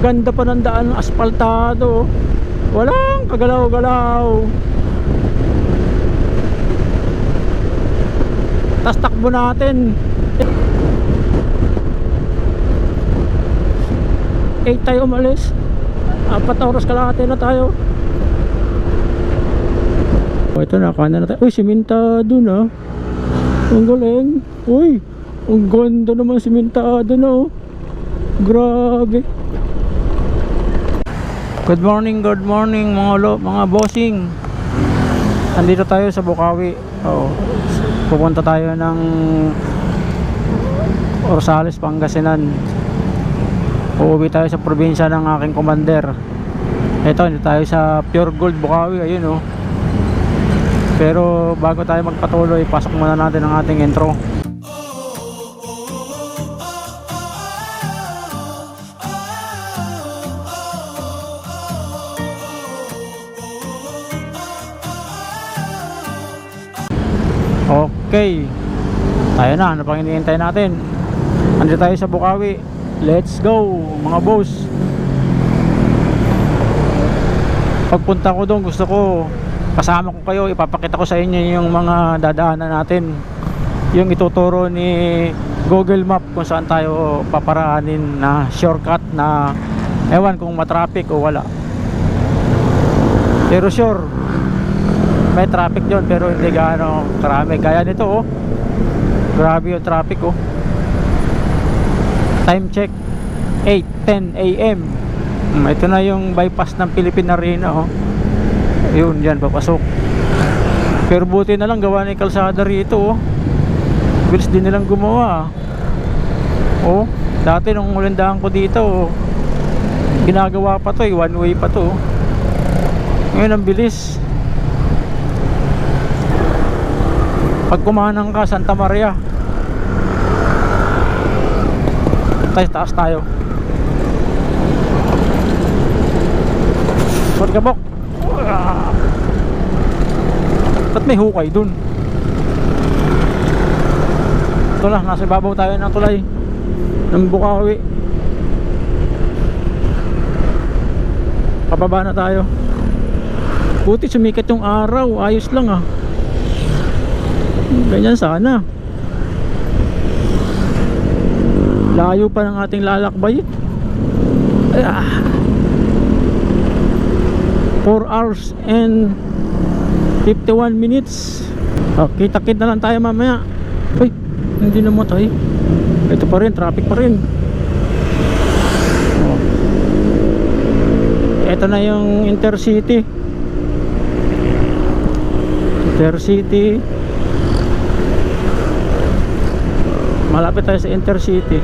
Ganda pa ng daan, asfaltado. Walang kagalaw-galaw. Tas takbo natin. 8 tayo umalis. 4 oras kalahati na tayo. Ito na, kanan na tayo. Uy, simentado na. Ang galing. Uy, ang ganda naman simentado na, oh. Grabe. Good morning mga bossing. Andito tayo sa Bukawi. Oo. Pupunta tayo ng Orsales, Pangasinan. Uuwi tayo sa probinsya ng aking commander. Ito, hindi tayo sa Pure Gold Bukawi. Ayun, oh. Pero bago tayo magpatuloy, pasok muna natin ang ating intro. Okay, tayo na. Ano pang hinihintay natin? Andito tayo sa Bukawi. Let's go mga boss. Pagpunta ko doon, gusto ko kasama ko kayo. Ipapakita ko sa inyo yung mga dadaanan natin, yung ituturo ni Google Map kung saan tayo paparaanin na shortcut na ewan kung matraffic o wala. Pero sure may traffic doon, pero hindi gaano karami gaya nito, oh. Grabe yung traffic, oh. Time check 8:10 AM. Ito na yung bypass ng Philippine Arena, oh. Yun, dyan papasok. Pero buti na lang gawa ni kalsada rito, oh. Bilis din nilang gumawa, oh. Dati nung ulindahan ko dito, oh, ginagawa pa to, one way pa to, oh. Ngayon ang bilis. Pag kumanang ka Santa Maria, taas tayo. Pagkabok. Ba't may hukay dun? Ito na, nasa ibabaw tayo ng tulay ng Bukawi. Pababa na tayo. Buti sumikat yung araw. Ayos lang, ah. Ganyan sana. Layo pa ng ating lalakbay. 4 hours and 51 minutes. Kita-kit na lang tayo mamaya. Uy, hindi namatay. Ito pa rin, traffic pa rin. Ito na yung Intercity. Malapit tayo sa Intercity.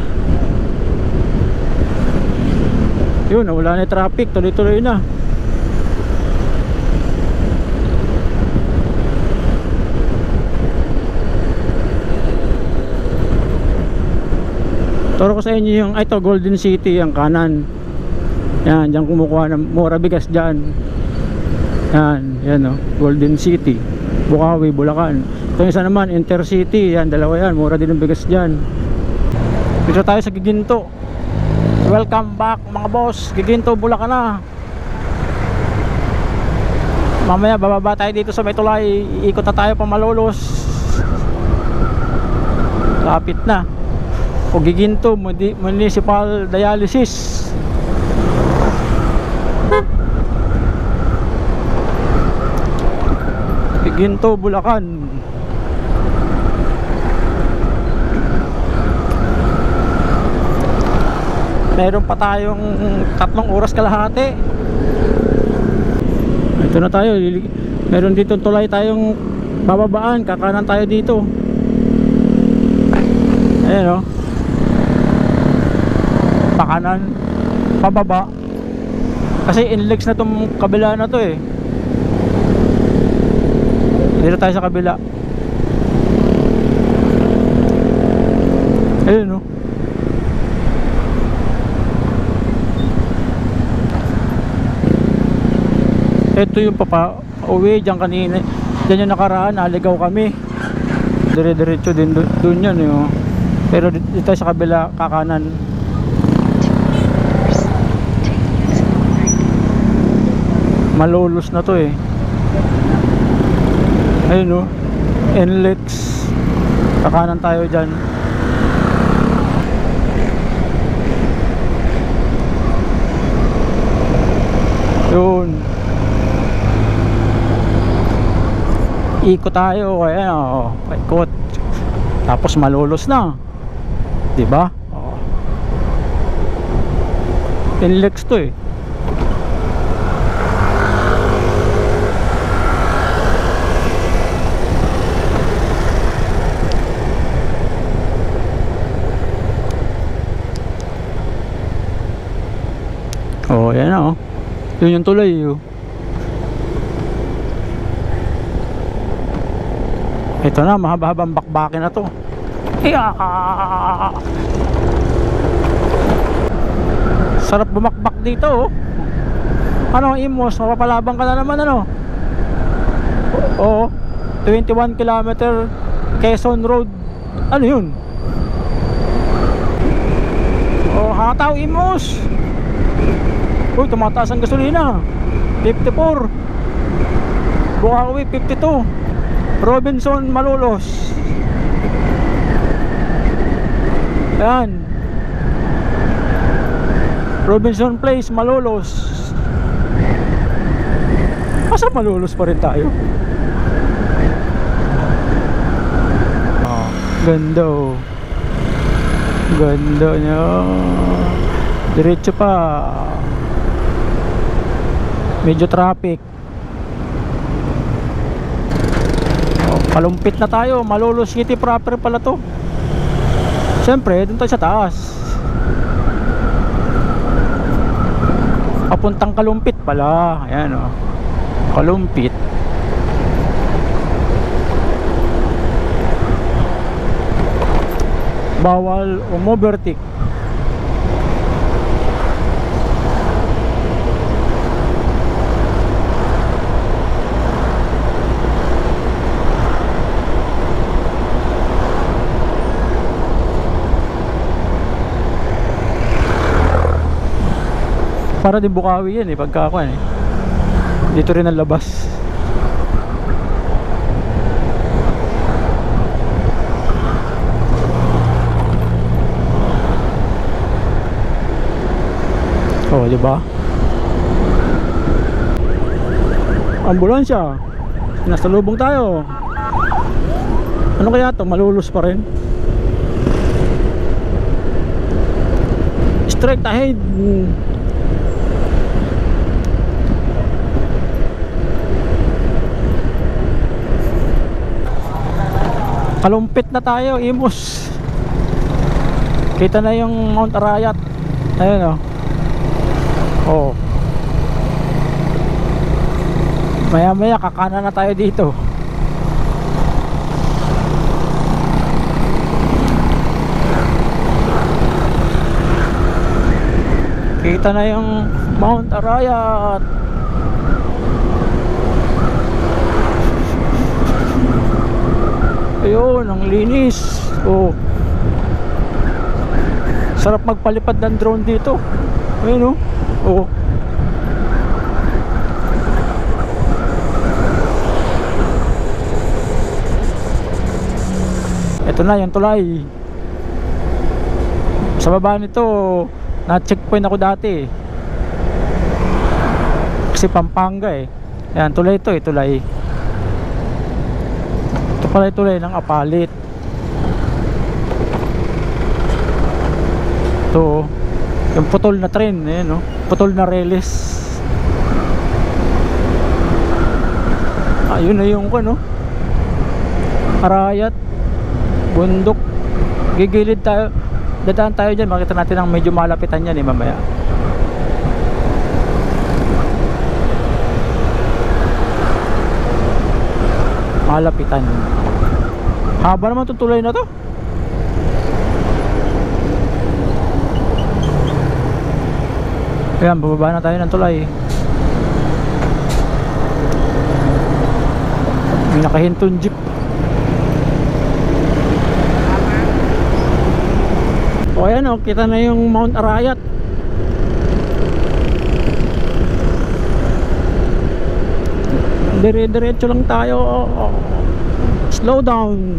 Yun, wala na yung traffic. Tuloy-tuloy na. Turo ko sa inyo yung ito, Golden City, yung kanan. Yan, diyan kumukuha ng mura bigas dyan. Yan, oh, Golden City, Bukawi, Bulacan. Ito yung isa naman, Intercity. Yan, dalawa yan, mura din ang bigas dyan. Dito tayo sa Giginto. Welcome back mga boss. Giginto, Bulacan na. Mamaya bababa tayo dito sa may tulay. Iikot na tayo pa Malolos. Lapit na. O Giginto Municipal Dialysis. Giginto, Bulacan. Meron pa tayong 3 oras kalahati. Ito na tayo. Meron dito tulay tayong bababaan. Kakanan tayo dito. Ayan, oh. Pakanan, pababa. Kasi inlex na tong kabila na to, eh. Dito tayo sa kabila. Ayun, oh. Ito yung uwi dyan kanina. Dyan yung nakaraan, naligaw kami. Dire-diretso din doon yan, oh. Pero dito tayo sa kabila, kakanan. Malolos na to eh. Ayun oh, NLEX. Kakanan tayo dyan. Yun. Ikot tayo. Ayan oh, ikot. Tapos malolos na. Diba? Oh. NLEX to eh. Oh, yan na oh. Yun yung tulay oh. Ito na, mahaba-habang bakbakin na to. Sarap bumakbak dito oh. Ano, Imos, mapapalabang ka na naman ano. Oo, 21 kilometer Quezon Road. Ano yun? Oh, hataw Imos. Uy, tumataas ang gasolina. 54. Bukawi 52. Robinson Malolos. Yan. Robinson Place Malolos. Asa Malolos pa rin tayo? Oh, ganda oh. Ganda niya. Diretso pa. Medyo traffic. Oh, palumpit na tayo. Malolos City proper pala to. Siyempre, dun tayo sa taas. Papuntang Kalumpit pala. Ayan o. Kalumpit. Bawal umovertake. Para din Bukawi yan eh, pagka ako eh. Dito rin ang labas. Oh, di ba? Ambulansya. Nasa lubong tayo. Ano kaya to? Malulus pa rin. Straight ahead. Kalumpit na tayo, Imos. Kita na yung Mount Arayat. Ayun oh. Oh. Maya maya kakana na tayo dito. Kita na yung Mount Arayat. Ayun, ang linis. Oh. Sarap magpalipad ng drone dito. Ayun oh. Oh. Ito na yung tulay. Sa baba nito, na-checkpoint ako dati. Kasi Pampanga eh. Yan, tulay ito eh, tulay. Ito pala yung tulay ng Apalit. Ito, yung putol na train, eh, no? Putol na reles. Ayun na yung ano, Arayat, bundok. Gigilid tayo, dadaan tayo dyan, makita natin ang medyo malapitan yan eh mamaya. Malapitan. Haba naman itong tulay na to. Ayan, bababa na tayo ng tulay. May nakahintong jeep. O ayan o, kita na yung Mount Arayat. Dire-diretso lang tayo. Slow down.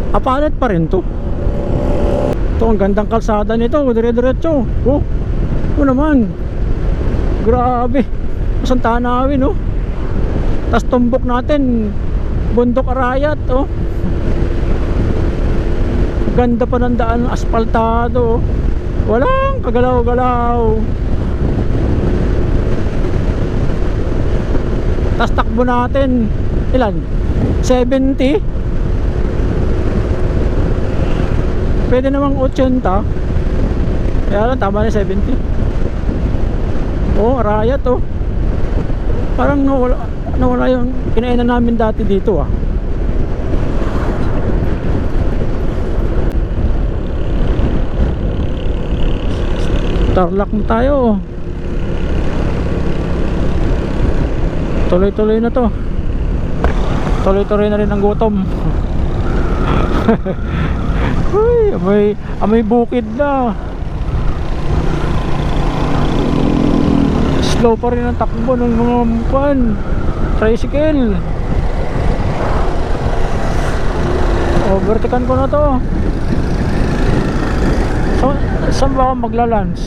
Apalit pa rin to. Ito, ang gandang kalsada nito. Dire-diretso. Oh, ito naman. Grabe. Saan tanawin, oh. Tas tumbok natin bundok Arayat, oh. Ganda pa ng daan, aspaltado, oh. Walang kagalaw-galaw. Tas takbo natin ilan? 70. Pwede namang 80. Kaya lang tama na 70. Oh, Arayat, oh. Parang nawala yung kinainan namin dati dito, ah. Tarlac na tayo. Tuloy-tuloy na to. Tuloy-tuloy na rin ang gutom. Uy, amoy bukid na. Slow pa rin ang takbo ng mga tricycle. Overtaken ko na to. So, saan ba ako maglalans?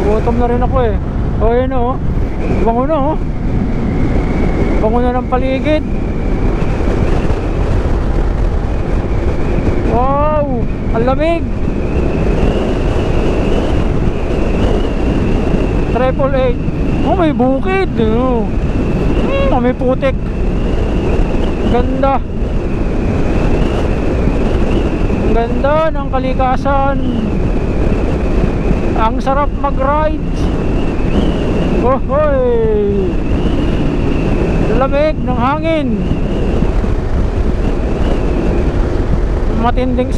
Gutom na rin ako, eh. O, yun, oh. Bango na, oh. Bango na ng paligid. Wow, ang lamig. 888. Oh, may bukid, oh. May putik. Ganda. Ang ganda ng kalikasan. Ang sarap mag-ride. Oh, hoy. Lamig ng hangin. Matinding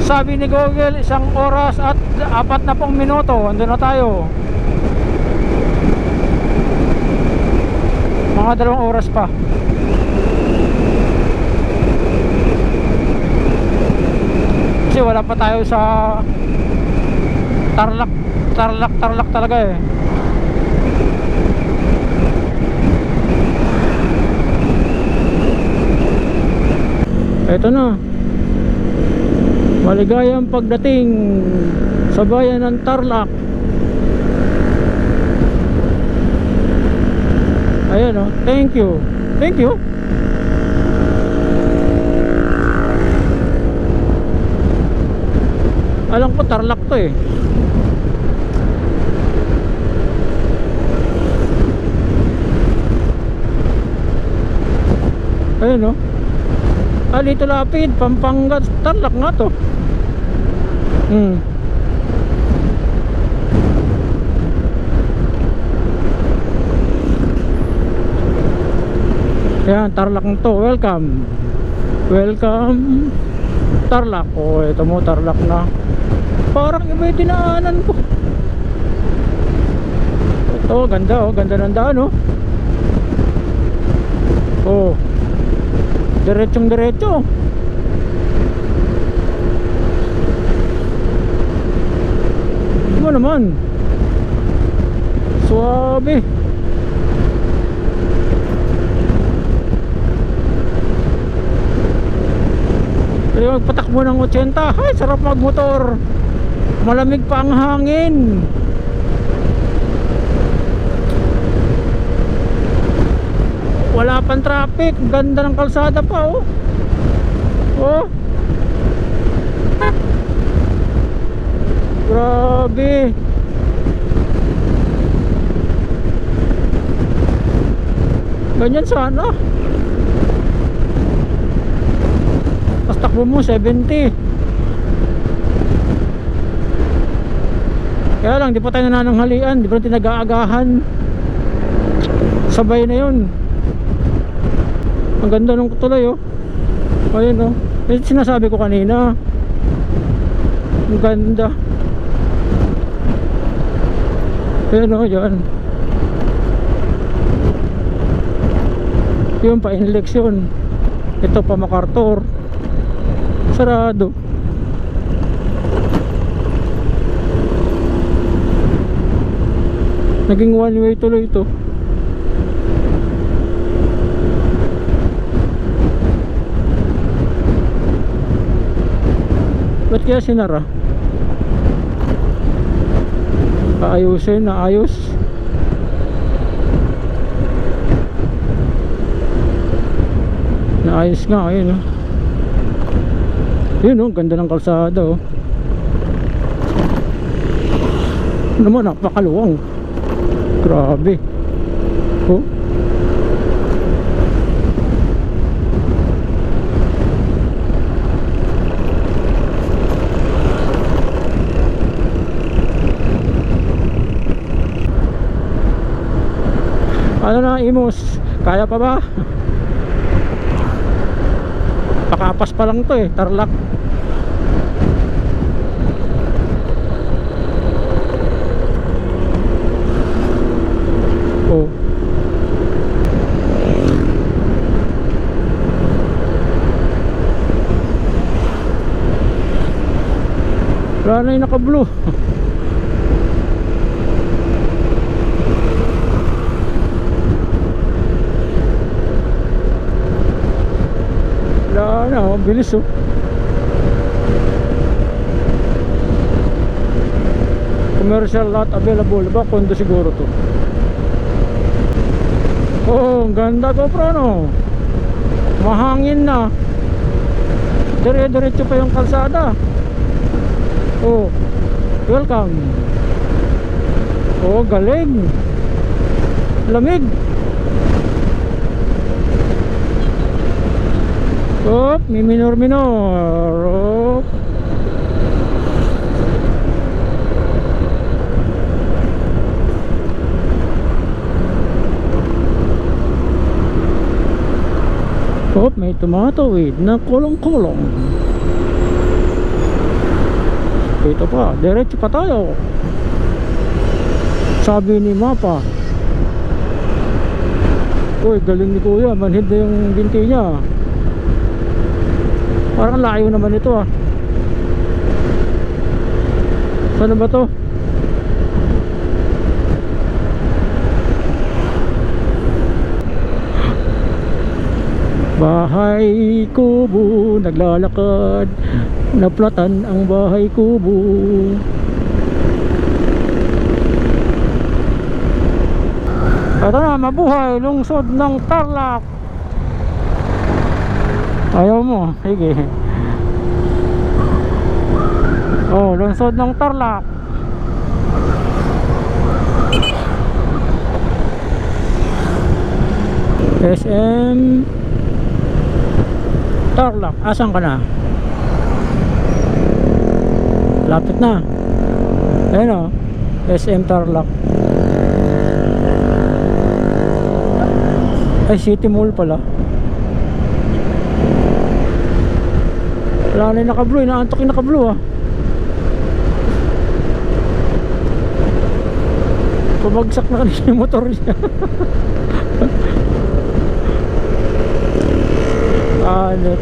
sabi ni Google, 1 oras at 40 minuto. Andun na tayo. Mga 2 oras pa. Kasi wala pa tayo sa Tarlac talaga, eh. Ito na. Maligayang pagdating sa bayan ng Tarlac. Ayan, oh. Thank you. Thank you. Alam ko Tarlac to, eh. Ayan, oh. Dito lapit, Pampanga, Tarlac nga to. Ayan, Tarlac to. Welcome. Welcome Tarlac. Oh, ito mo, Tarlac na. Parang iba yung dinaanan ko. Ito, ganda, oh. Ganda ng daan, oh. Oh, diretsong diretso. Ano naman, suabe. Pero magpatakbo ng 80. Ay, sarap magmotor. Malamig pa ang hangin. Wala pang traffic. Ganda ng kalsada pa, oh. Oh. Grabe. Ganyan sana. Tapos takbo mo 70. Kaya lang, di pa tayo nananghalian. Di pa natin nag-aagahan. Sabay na yun. Ang ganda ng tulay, oh. Ayun, oh. Yung sinasabi ko kanina. Ang ganda. Ayun, oh, yan. Yung pa-eleksyon. Ito pa MacArthur. Sarado. Naging one way tuloy ito. Ba't kaya sinara? Paayusin, naayos. Naayos nga, ayun oh. Yun oh, ganda ng kalsada oh. Naman, napakaluwang. Grabe. Oh. Ano na, Imos? Kaya pa ba? Pakapas pa lang to eh, Tarlac. Oh. Wala na yung naka-blue. Wala na, oh, bilis oh. Commercial lot available. Ba, kondo siguro to. Oh, ang ganda to, bro, no? Mahangin na. Dire-diretso pa yung kalsada. Oh, welcome. Oh, galing. Lamig. Oh, may minor-minor. Oh. Oh, may tumatawid na kulong-kulong. Ito pa, diretso pa tayo. Sabi ni Mapa. Uy, galing ni Kuya, manhid na yung binti niya. Parang layo naman ito ah. Saan ba to? Bahay kubo, naglalakad, naplatan ang bahay kubo. Ito na, mabuhay, lungsod ng Tarlac. Ayaw mo, sige. Oh, lungsod ng Tarlac. SM Tarlac, asan ka na? Lapit na. Ayun o, SM Tarlac. Ay, City Mall pala. Wala na yung naka-blue, inaantok yung naka-blue ah. Pumagsak na kanina yung motor niya. Ano?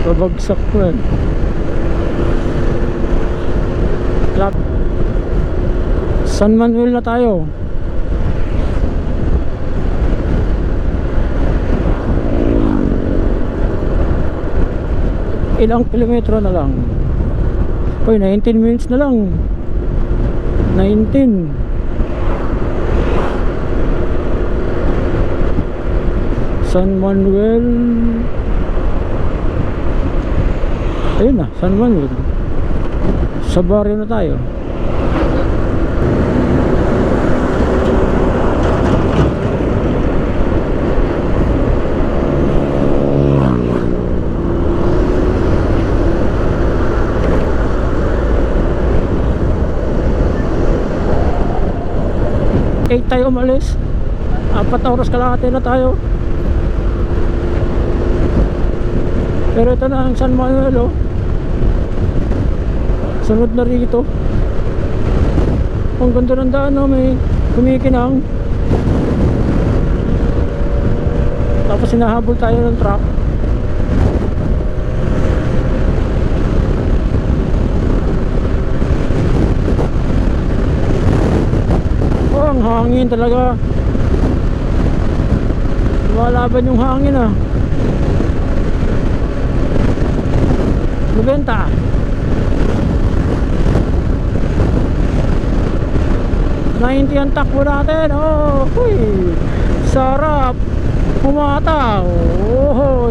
Pabagsak na. San Manuel na tayo. Ilang kilometro na lang. Uy, 19 minutes na lang. 19. San Manuel. Ayun na, San Manuel. Sa baryo na tayo. Tayo umalis. 4 oras kalahati na tayo. Pero ito na ang San Manuel oh. Sunod na rito. Ang ganda ng daan oh, may kumikinang. Tapos hinahabol tayo ng truck. hangin talaga. Lumalaban yung hangin ah. 90. 90 ang takbo natin. Oh, huy. Sarap pumataw. Oh,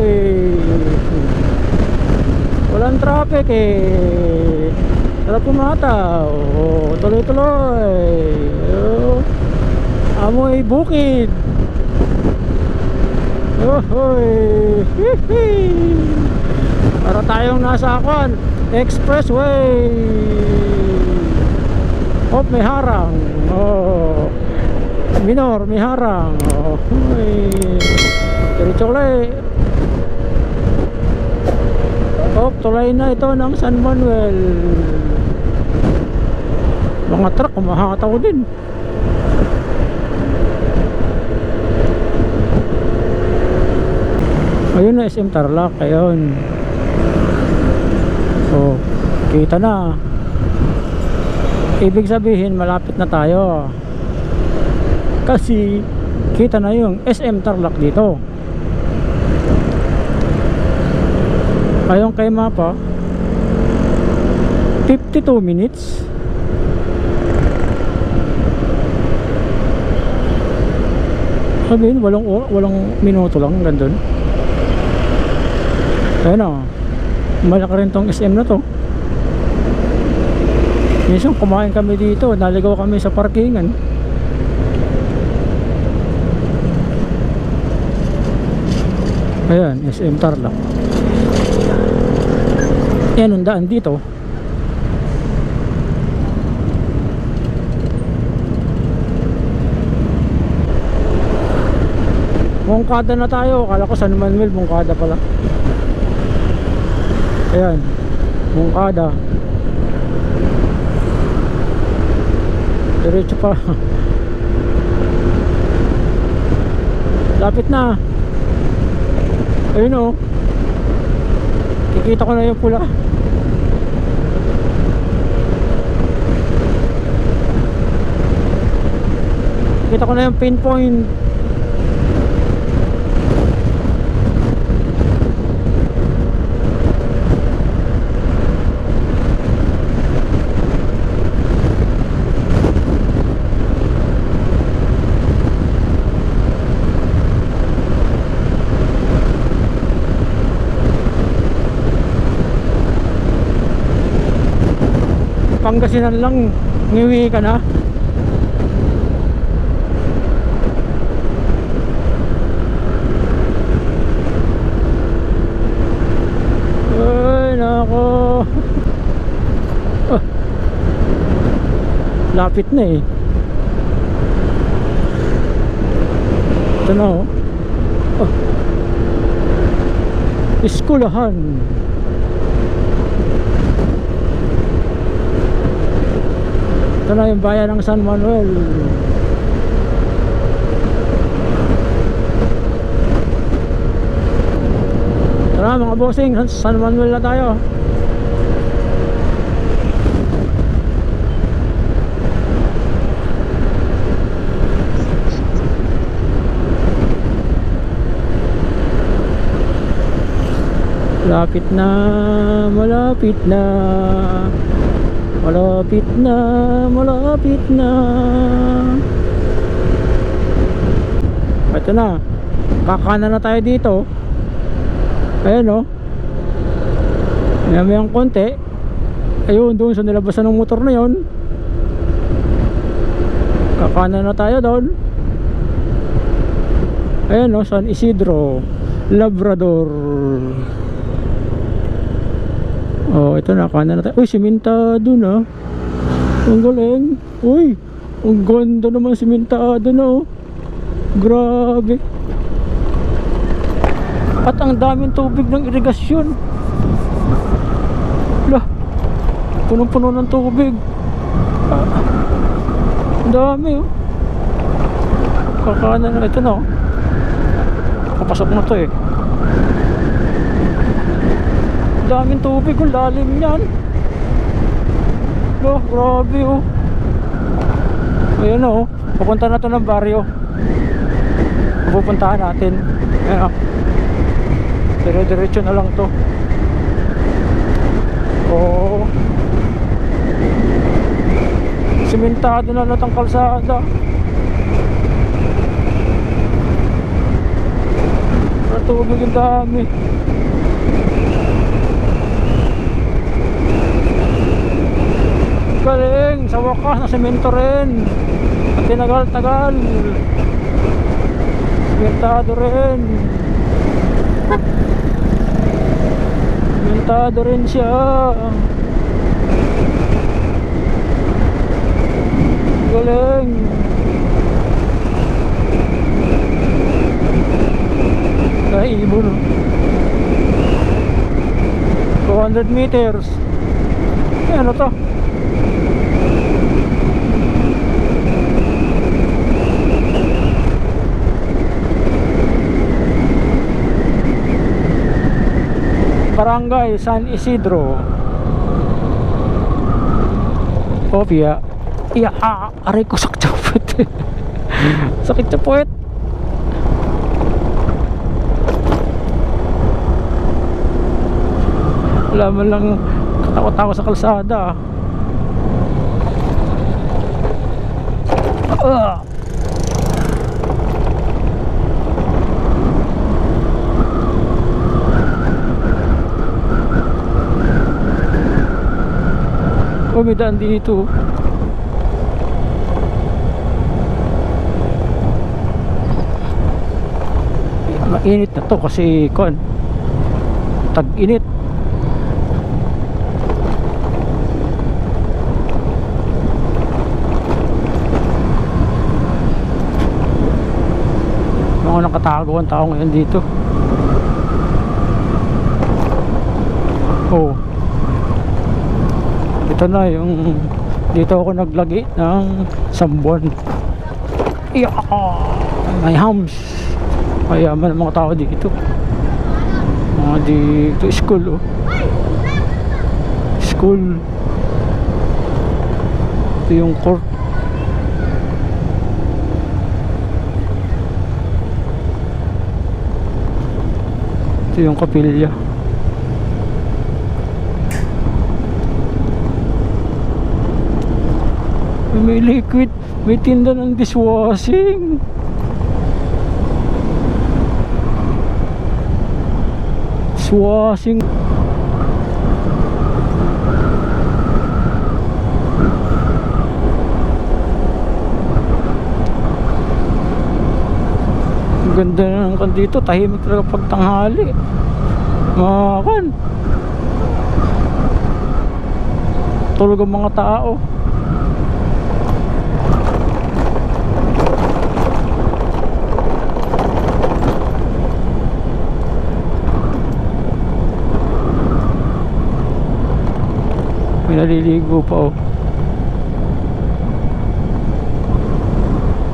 walang traffic eh. Sarap pumataw. Oh, tuloy-tuloy. Oh, amoy bukid. Oh, para tayong nasa Akwan Expressway. Oh, may harang. Oh, minor, may harang. Oh, diretso ulit. Oh, tulay na ito ng San Manuel. Mga truck kumahataw din. Ayun na SM Tarlac. Ayun. Oh, kita na. Ibig sabihin malapit na tayo. Kasi kita na yung SM Tarlac dito. Ayon kay mapa 52 minutes. Sabihin walang minuto lang gandun. Ayun o, malaki rin tong SM na to. Minsan kumain kami dito, naligaw kami sa parkingan. Ayan, SM Tarlac. Yan ang daan dito. Mungkada na tayo, akala ko San Manuel, Mungkada pala. Ayan, Mungkada. Diretso pa. Lapit na. Ayun o, kikita ko na yung pula. Kita ko na yung pinpoint. Pangasinan lang, ngiwi ka na. Ay nako. Oh, lapit na eh. Ito na oh. Oh, Iskulahan. Ito na yung bayan ng San Manuel. Tara mga bossing, San Manuel na tayo. Malapit na, malapit na. Malapit na, malapit na. Ito na, kakanan na tayo dito. Ayan o, may ang konti. Ayun, doon sa nilabasan ng motor na yon. Kakanan na tayo doon. Ayan o, San Isidro Labrador. Oh, ito na, kanan na tayo. Uy, simentado na. Ang galing. Uy, ang ganda naman simentado na oh. Grabe. At ang daming tubig ng irigasyon. Lah, punong-puno ng tubig. Ang dami oh. Kakanan na, ito na oh. Kapasok na to eh. Daming tubig, ang lalim yan. Oh, grabe oh. Ayan oh. Pupunta na to ng baryo. Pupuntahan natin. Ayan o. Dire-diretso na lang to. Oo. Simentado na lahat ang kalsada. Tubig ang dami. Galing, sa wakas na semento rin. At tinagal-tagal, sementado rin. Sementado rin siya. Galing. Ibon, 200 meters. Ano to? Barangay San Isidro, Opia. Iya, aray ko sakit sa puwet. Sakit sa puwet. Wala man lang katakot-takot sa kalsada. Oh, may daan dito. Mainit na to kasi tag-init. Mga nakatago ang tao ngayon dito. Oh, ito na yung dito ako naglagi ng sambon. May hams. Mayaman ang mga tao dito. Mga dito school, oh. School. Ito yung court. Ito yung kapilya. May liquid. May tinda ng dishwashing. Dishwashing. Ang ganda ng kan dito. Tahimik talaga pag tanghali. Makan. Tulog ang mga tao. May naliligo pa, oh.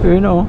Ayun, oh.